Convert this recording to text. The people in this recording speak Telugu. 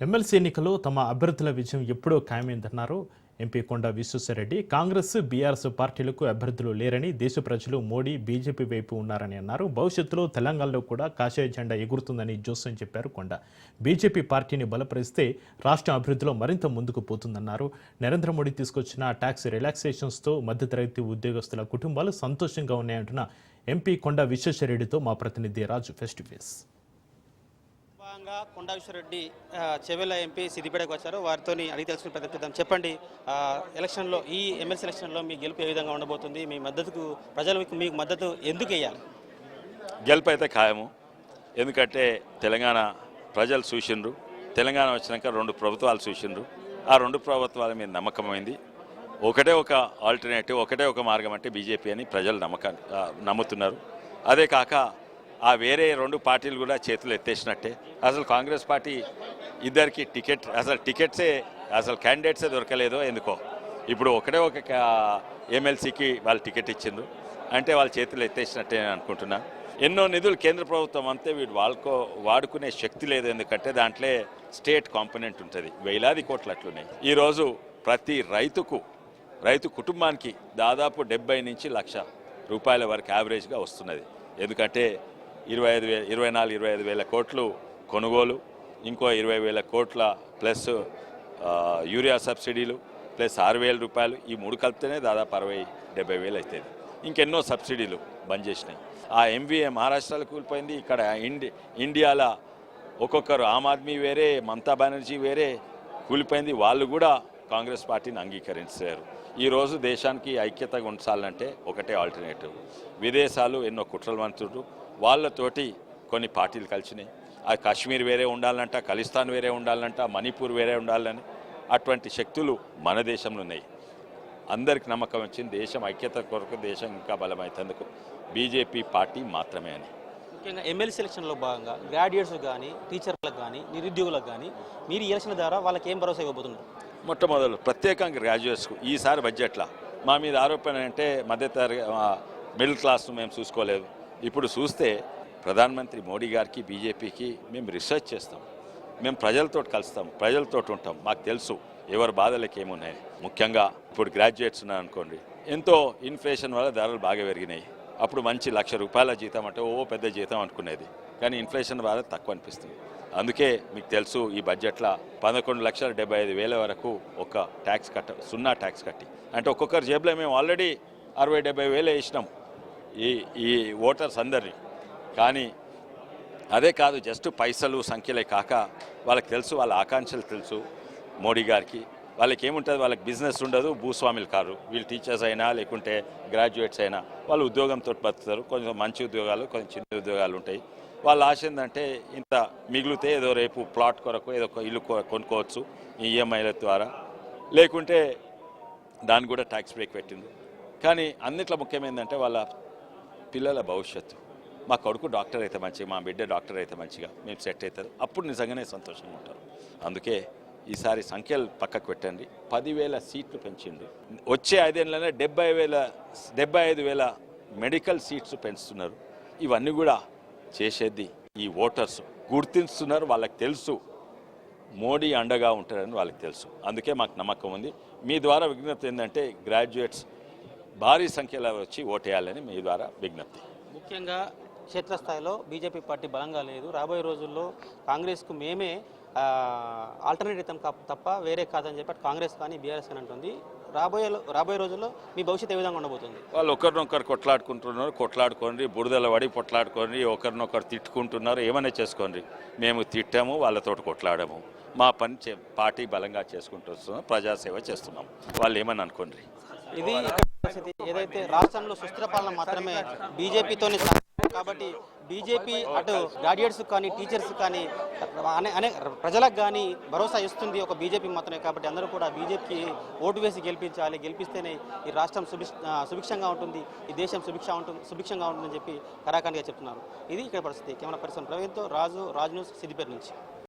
ఎమ్మెల్సీ ఎన్నికల్లో తమ అభ్యర్థుల విజయం ఎప్పుడో ఖాయమైందన్నారు ఎంపీ కొండ విశ్వేశ్వరరెడ్డి. కాంగ్రెస్, బీఆర్ఎస్ పార్టీలకు అభ్యర్థులు లేరని, దేశ ప్రజలు మోడీ, బీజేపీ వైపు ఉన్నారని అన్నారు. భవిష్యత్తులో తెలంగాణలో కూడా కాషాయ జెండా ఎగురుతుందని జోస్యం చెప్పారు కొండ. బీజేపీ పార్టీని బలపరిస్తే రాష్ట్రం అభివృద్ధిలో మరింత ముందుకు పోతుందన్నారు. నరేంద్ర మోడీ తీసుకొచ్చిన ట్యాక్స్ రిలాక్సేషన్స్తో మధ్యతరగతి ఉద్యోగస్తుల కుటుంబాలు సంతోషంగా ఉన్నాయంటున్న ఎంపీ కొండ విశ్వేశ్వరరెడ్డితో మా ప్రతినిధి Raju face to face. Konda Vishwareddy Chevella MP సిద్దిపేటకు వచ్చారు. వారితో అడిగి తెలుసుకుని ప్రయత్నిద్దాం. చెప్పండి, ఎలక్షన్లో ఈ ఎమ్మెల్సీ ఎలక్షన్లో మీ గెలుపు ఏ విధంగా ఉండబోతుంది? మీ మద్దతుకు ప్రజలు మీకు మద్దతు ఎందుకు వేయాలి? గెలుపు అయితే ఖాయము. ఎందుకంటే తెలంగాణ ప్రజలు చూసిండ్రు. తెలంగాణ వచ్చినాక 2 ప్రభుత్వాలు చూసిండ్రు. ఆ 2 ప్రభుత్వాల మీద నమ్మకమైంది. ఒకటే ఒక ఆల్టర్నేటివ్, ఒకటే ఒక మార్గం అంటే బీజేపీ అని ప్రజలు నమ్ముతున్నారు. అదే కాక ఆ వేరే 2 పార్టీలు కూడా చేతులు ఎత్తేసినట్టే. అసలు కాంగ్రెస్ పార్టీ ఇద్దరికి టికెట్సే క్యాండిడేట్సే దొరకలేదో ఎందుకో. ఇప్పుడు ఒకటే ఒక ఎమ్మెల్సీకి వాళ్ళు టికెట్ ఇచ్చిండ్రు అంటే వాళ్ళ చేతులు ఎత్తేసినట్టే నేను అనుకుంటున్నా. ఎన్నో నిధులు కేంద్ర ప్రభుత్వం అంతే వీడు వాడుకునే శక్తి లేదు. ఎందుకంటే దాంట్లో స్టేట్ కాంపోనెంట్ ఉంటుంది. వేలాది కోట్లు అట్లున్నాయి. ఈరోజు ప్రతి రైతు కుటుంబానికి దాదాపు 70 నుంచి 1,00,000 రూపాయల వరకు యావరేజ్గా వస్తున్నది. ఎందుకంటే 24-25 వేల కోట్లు కొనుగోలు, ఇంకో 20 వేల కోట్ల ప్లస్ యూరియా సబ్సిడీలు ప్లస్ 6,000 రూపాయలు, ఈ 3 కలిపితేనే దాదాపు 60-70 వేలు అవుతుంది. ఇంకెన్నో సబ్సిడీలు బంద్ చేసినాయి. ఆ ఎంవీఏ మహారాష్ట్రలో కూలిపోయింది. ఇక్కడ ఇండియాలో ఒక్కొక్కరు ఆమ్ ఆద్మీ వేరే, మమతా బెనర్జీ వేరే కూలిపోయింది. వాళ్ళు కూడా కాంగ్రెస్ పార్టీని అంగీకరించారు. ఈరోజు దేశానికి ఐక్యతగా ఉంచాలంటే ఒకటే ఆల్టర్నేటివ్. విదేశాలు ఎన్నో కుట్రలు వంతుడు వాళ్ళతోటి కొన్ని పార్టీలు కలిసినాయి. ఆ కాశ్మీర్ వేరే ఉండాలంట, ఖలిస్తాన్ వేరే ఉండాలంట, మణిపూర్ వేరే ఉండాలని అటువంటి శక్తులు మన దేశంలో ఉన్నాయి. అందరికి నమ్మకం వచ్చింది దేశం ఐక్యత కొరకు, దేశం ఇంకా బలమైనందుకు బీజేపీ పార్టీ మాత్రమే అని. ముఖ్యంగా ఎమ్మెల్సీ ఎలక్షన్లో భాగంగా గ్రాడ్యుయేట్స్ కానీ, టీచర్లకు కానీ, నిరుద్యోగులకు కానీ మీరు ఈ ఎలక్షన్ ద్వారా వాళ్ళకి ఏం భరోసా ఇవ్వబోతున్నారు? మొట్టమొదలు ప్రత్యేకంగా గ్రాడ్యుయేట్స్కు ఈసారి బడ్జెట్లో మా మీద ఆరోపణ అంటే మధ్యతరగతి మిడిల్ క్లాస్ను మేము చూసుకోలేదు. ఇప్పుడు చూస్తే ప్రధానమంత్రి మోడీ గారికి, బీజేపీకి మేము రీసెర్చ్ చేస్తాం, మేము ప్రజలతో కలుస్తాం, ప్రజలతో ఉంటాం. మాకు తెలుసు ఎవరి బాధలకు ఏమున్నాయి. ముఖ్యంగా ఇప్పుడు గ్రాడ్యుయేట్స్ ఉన్నారనుకోండి, ఎంతో ఇన్ఫ్లేషన్ వల్ల ధరలు బాగా పెరిగినాయి. అప్పుడు మంచి 1,00,000 రూపాయల జీతం అంటే పెద్ద జీతం అనుకునేది, కానీ ఇన్ఫ్లేషన్ వల్ల తక్కువ అనిపిస్తుంది. అందుకే మీకు తెలుసు ఈ బడ్జెట్లో 11,75,000 వరకు ఒక ట్యాక్స్ సున్నా ట్యాక్స్ కట్టి, అంటే ఒక్కొక్కరు జేబులో మేము ఆల్రెడీ 60-70 వేలు వేసినాం ఈ ఓటర్స్ అందరినీ. కానీ అదే కాదు, జస్ట్ పైసలు సంఖ్యలే కాక వాళ్ళకి తెలుసు, వాళ్ళ ఆకాంక్షలు తెలుసు మోడీ గారికి. వాళ్ళకి ఏముంటుంది, వాళ్ళకి బిజినెస్ ఉండదు, భూస్వాములు కారు. వీళ్ళు టీచర్స్ అయినా లేకుంటే గ్రాడ్యుయేట్స్ అయినా వాళ్ళు ఉద్యోగంతో బతుకుతారు. కొంచెం మంచి ఉద్యోగాలు, కొంచెం చిన్న ఉద్యోగాలు ఉంటాయి. వాళ్ళ ఆశ ఏంటంటే ఇంత మిగిలితే ఏదో రేపు ప్లాట్ కొరకు ఏదో ఒక ఇల్లు కొనుక్కోవచ్చు ఈ ఈఎంఐల ద్వారా, లేకుంటే దాన్ని కూడా ట్యాక్స్ బ్రేక్ పెట్టింది. కానీ అన్నిట్లో ముఖ్యమైనదంటే వాళ్ళ పిల్లల భవిష్యత్తు. మా కొడుకు డాక్టర్ అయితే మంచిగా, మా బిడ్డ డాక్టర్ అయితే మంచిగా మేము సెట్ అవుతారు, అప్పుడు నిజంగానే సంతోషంగా ఉంటారు. అందుకే ఈసారి సంఖ్యలు పక్కకు పెట్టండి. 10,000 సీట్లు పెంచిండు. వచ్చే 5 ఏళ్ళనే 75,000 మెడికల్ సీట్స్ పెంచుతున్నారు. ఇవన్నీ కూడా చేసేది ఈ ఓటర్స్ గుర్తిస్తున్నారు. వాళ్ళకి తెలుసు మోడీ అండగా ఉంటారని వాళ్ళకి తెలుసు. అందుకే మాకు నమ్మకం ఉంది. మీ ద్వారా విజ్ఞప్తి ఏంటంటే గ్రాడ్యుయేట్స్ భారీ సంఖ్యలో వచ్చి ఓటేయాలని మీ ద్వారా విజ్ఞప్తి. ముఖ్యంగా క్షేత్రస్థాయిలో బీజేపీ పార్టీ బలంగా లేదు. రాబోయే రోజుల్లో కాంగ్రెస్కు మేమే ఆల్టర్నేటివ్ తప్ప వేరే కాదని చెప్పి కాంగ్రెస్ కానీ బీఆర్ఎస్ కానీ అంటుంది. రాబోయే రోజుల్లో మీ భవిష్యత్తు ఏ విధంగా ఉండబోతుంది? వాళ్ళు ఒకరినొకరు కొట్లాడుకోండి, బురదల పడి కొట్లాడుకోండి, ఒకరినొకరు తిట్టుకుంటున్నారు, ఏమైనా చేసుకోండి. మేము తిట్టాము, వాళ్ళతో కొట్లాడాము. మా పని పార్టీ బలంగా చేసుకుంటూ వస్తున్నాం, ప్రజాసేవ చేస్తున్నాం. వాళ్ళు ఏమని అనుకోండి. ఇది పరిస్థితి. ఏదైతే రాష్ట్రంలో సుస్థిర పాలన మాత్రమే బీజేపీతోనే కాబట్టి బీజేపీ అటు గ్రాడ్యుయేట్స్ కానీ, టీచర్స్ కానీ, ప్రజలకు కానీ భరోసా ఇస్తుంది ఒక బీజేపీ మాత్రమే. కాబట్టి అందరూ కూడా బీజేపీకి ఓటు వేసి గెలిపించాలి. గెలిపిస్తేనే ఈ రాష్ట్రం సుభిక్షంగా ఉంటుంది, ఈ దేశం సుభిక్షంగా ఉంటుందని చెప్పి కరాఖండిగా చెప్తున్నారు. ఇది ఇక్కడ పరిస్థితి. కెమెరా పర్సన్ ప్రవీణ్తో రాజు న్యూస్ సిద్దిపేట నుంచి.